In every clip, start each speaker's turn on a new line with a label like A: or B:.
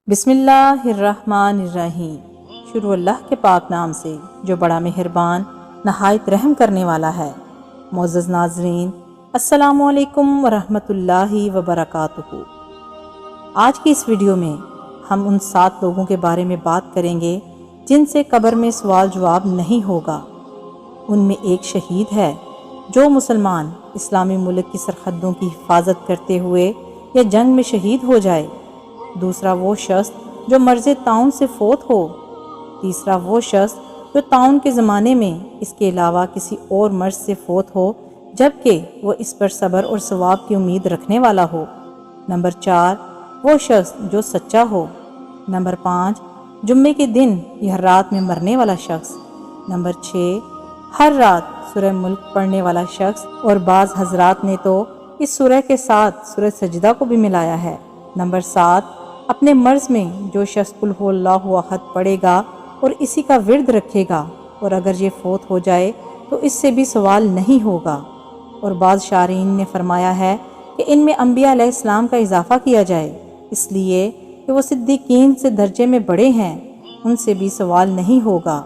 A: बिस्मिल्लाहिर्रहमानिर्रहीम। शुरू अल्लाह के पाक नाम से जो बड़ा मेहरबान नहायत रहम करने वाला है। मोअज़्ज़ज़ नाज़रीन, अस्सलामु अलैकुम वरहमतुल्लाहि वबरकातुहू। आज की इस वीडियो में हम उन 7 लोगों के बारे में बात करेंगे जिनसे कब्र में सवाल जवाब नहीं होगा। उनमें एक शहीद है जो मुसलमान इस्लामी मुल्क की सरहदों की हिफाजत करते हुए या जंग में शहीद हो जाए। दूसरा वो शख्स जो मर्ज़ ताउन से फोत हो। तीसरा वो शख्स जो ताउन के ज़माने में इसके अलावा किसी और मर्ज़ से फोत हो जबकि वो इस पर सब्र और सवाब की उम्मीद रखने वाला हो। नंबर 4 वो शख्स जो सच्चा हो। नंबर 5 जुम्मे के दिन या रात में मरने वाला शख्स। नंबर 6 हर रात सूरह मुल्क पढ़ने वाला शख्स, और बाज़ हजरात ने तो इस सूरह के साथ सूरह सजदा को भी मिलाया है। नंबर 7 अपने मर्ज़ में जो शख्स कुल हुवल्लाहु अहद पढ़ेगा और इसी का विर्द रखेगा, और अगर ये फोत हो जाए तो इससे भी सवाल नहीं होगा। और बाज़ शारीन ने फरमाया है कि इनमें अंबिया अलैहिस्सलाम का इजाफ़ा किया जाए, इसलिए कि वो सिद्दीकीन से दर्जे में बड़े हैं, उनसे भी सवाल नहीं होगा।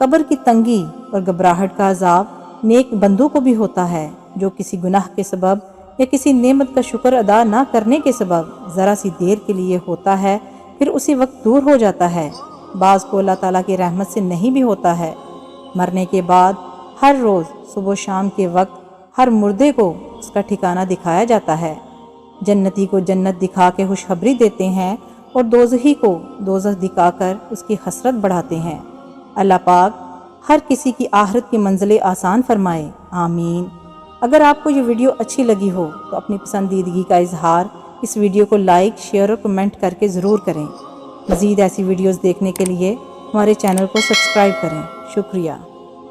A: कब्र की तंगी और घबराहट का अज़ाब नेक बंदों को भी होता है जो किसी गुनाह के सबब या किसी नेमत का शुक्र अदा ना करने के सबब ज़रा सी देर के लिए होता है, फिर उसी वक्त दूर हो जाता है। बाज़ को अल्लाह ताला की रहमत से नहीं भी होता है। मरने के बाद हर रोज़ सुबह शाम के वक्त हर मुर्दे को उसका ठिकाना दिखाया जाता है। जन्नती को जन्नत दिखा के खुशखबरी देते हैं और दोज़खी को दोज़ख दिखाकर उसकी हसरत बढ़ाते हैं। अल्लाह पाक हर किसी की आखिरत की मंजिलें आसान फरमाए, आमीन। अगर आपको ये वीडियो अच्छी लगी हो तो अपनी पसंदीदगी का इजहार इस वीडियो को लाइक, शेयर और कमेंट करके ज़रूर करें। मज़ीद ऐसी वीडियोस देखने के लिए हमारे चैनल को सब्सक्राइब करें। शुक्रिया।